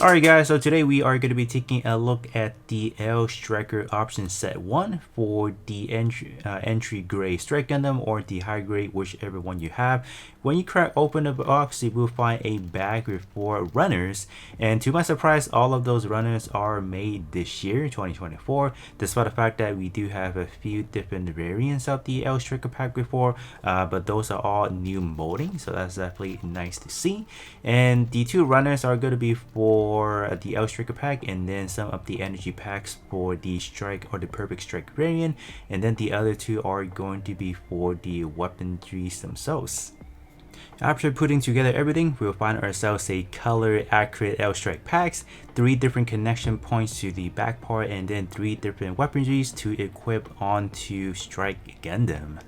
Alright guys, so today we are going to be taking a look at the Aile Striker option set 1 for the entry grade Strike Gundam or the high grade, whichever one you have. When you crack open the box, you will find a bag with 4 runners, and to my surprise, all of those runners are made this year, 2024, despite the fact that we do have a few different variants of the Aile Striker pack before, but those are all new molding, so that's definitely nice to see. And the 2 runners are going to be for the Aile Striker pack, and then some of the energy packs for the Strike or the Perfect Strike variant, and then the other 2 are going to be for the weaponries themselves. After putting together everything, we'll find ourselves a color accurate Aile Strike packs, 3 different connection points to the back part, and then 3 different weaponries to equip onto Strike Gundam.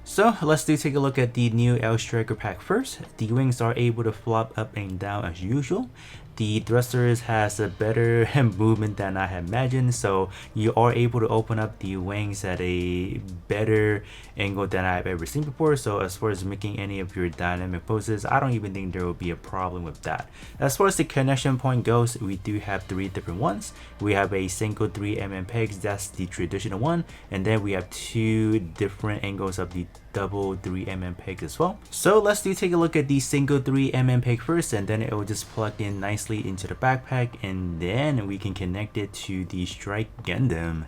So let's take a look at the new Aile Striker pack first. The wings are able to flop up and down as usual. The thrusters has a better movement than I had imagined, so you are able to open up the wings at a better angle than I've ever seen before. So as far as making any of your dynamic poses, I don't even think there will be a problem with that. As far as the connection point goes, we do have 3 different ones. We have a single 3mm pegs, that's the traditional one, and then we have 2 different angles of the double 3mm peg as well. So let's take a look at the single 3mm peg first, and then it will just plug in nicely into the backpack, and then we can connect it to the Strike Gundam.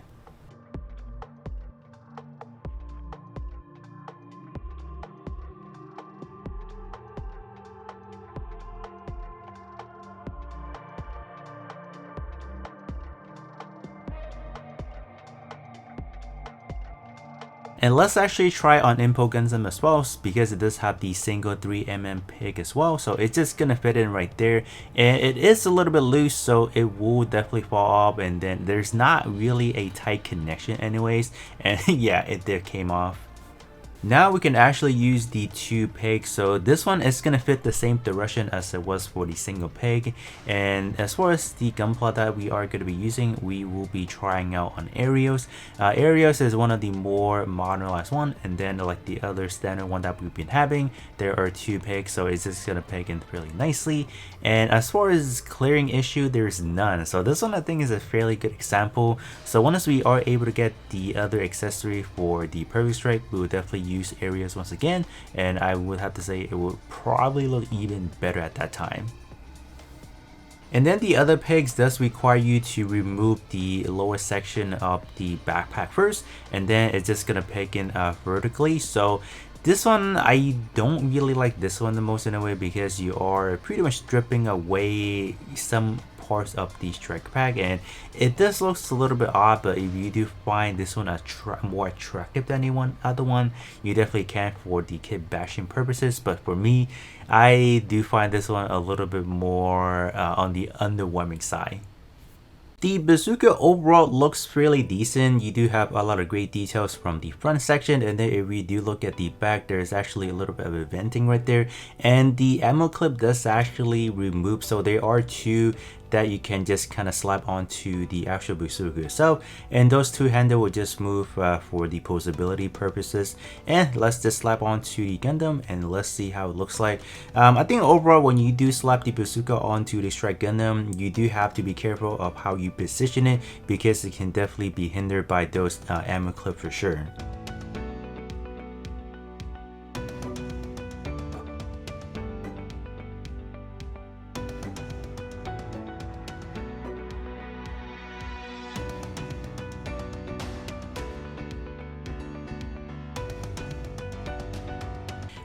And let's actually try on Impo Gundam as well, because it does have the single 3mm peg as well, so it's just gonna fit in right there. And it is a little bit loose, so it will definitely fall off, and then there's not really a tight connection anyways, and yeah, it did came off. Now we can actually use the 2 pegs, so this one is going to fit the same direction as it was for the single peg. And as far as the gunpla that we are going to be using, we will be trying out on Arios. Arios is one of the more modernized one, and then like the other standard one that we've been having, there are 2 pegs, so it's just going to peg in really nicely. And as far as clearing issue, there's none, so this one I think is a fairly good example. So once we are able to get the other accessory for the Perfect Strike, we will definitely use areas once again, and I would have to say it will probably look even better at that time. And then the other pegs does require you to remove the lower section of the backpack first, and then it's just gonna peg in vertically. So this one, I don't really like this one the most in a way, because you are pretty much stripping away some parts of the Strike pack, and it does look a little bit odd. But if you do find this one more attractive than any other one, you definitely can for the kit bashing purposes. But for me, I do find this one a little bit more on the underwhelming side. The Bazooka overall looks fairly decent. You do have a lot of great details from the front section, and then if we do look at the back, there's actually a little bit of a venting right there, and the ammo clip does actually remove, so there are 2 that you can just kind of slap onto the actual Bazooka itself, and those 2 handles will just move for the posability purposes. And let's just slap onto the Gundam, and let's see how it looks like. I think overall, when you do slap the Bazooka onto the Strike Gundam, you do have to be careful of how you position it, because it can definitely be hindered by those ammo clips for sure.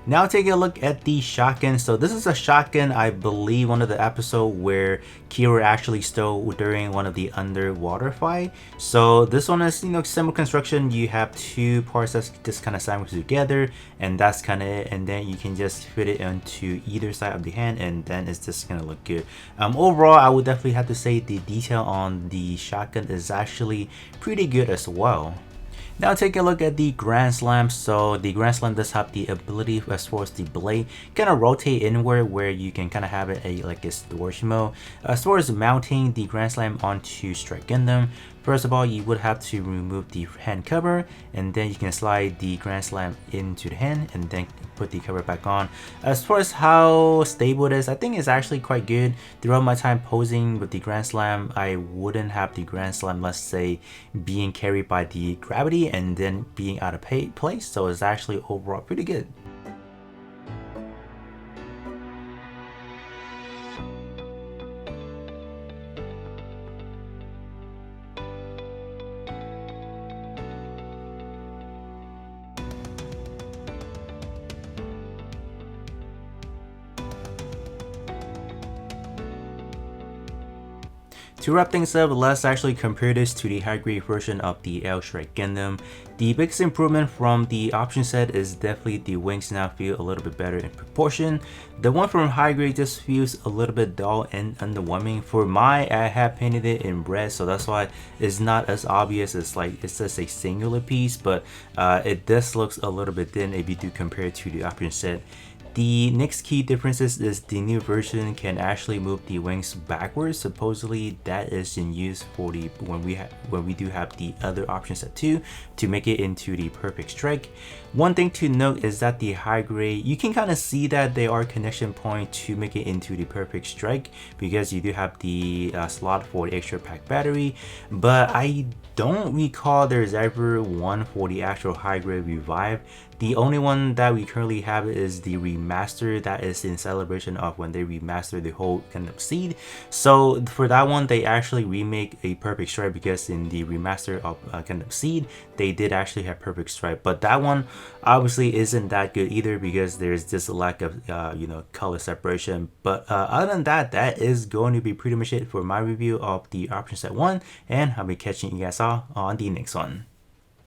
Now taking a look at the shotgun. So this is a shotgun, I believe one of the episode where Kira actually stole during one of the underwater fight. So this one is, similar construction. You have 2 parts that's just kind of sandwiched together, and that's kind of it. And then you can just fit it onto either side of the hand, and then it's just gonna look good. Overall, I would definitely have to say the detail on the shotgun is actually pretty good as well. Now take a look at the Grand Slam. So the Grand Slam does have the ability, as far as the blade, kind of rotate inward, where you can kind of have it like a storage mode. As far as mounting the Grand Slam onto Strike Gundam, First of all, you would have to remove the hand cover, and then you can slide the Grand Slam into the hand and then put the cover back on. As far as how stable it is, I think it's actually quite good. Throughout my time posing with the Grand Slam, I wouldn't have the Grand Slam, let's say, being carried by the gravity and then being out of place, so it's actually overall pretty good. To wrap things up, let's actually compare this to the high grade version of the Aile Striker Gundam. The biggest improvement from the option set is definitely the wings now feel a little bit better in proportion. The one from high grade just feels a little bit dull and underwhelming. For my, I have painted it in red, so that's why it's not as obvious as like it's just a singular piece, but it does looks a little bit thin if you do compare it to the option set. The next key differences is the new version can actually move the wings backwards. Supposedly that is in use for the when we do have the other option set too, to make it into the perfect strike. One thing to note is that the high grade, you can kind of see that they are connection point to make it into the perfect strike, because you do have the slot for the extra pack battery, but I don't recall there's ever one for the actual high grade revive. The only one that we currently have is the remaster that is in celebration of when they remastered the whole Gundam Seed. So for that one, they actually remake a perfect strike, because in the remaster of Gundam Seed, they did actually have perfect strike. But that one obviously isn't that good either, because there's just a lack of color separation. But other than that, that is going to be pretty much it for my review of the option set 1, and I'll be catching you guys all on the next one.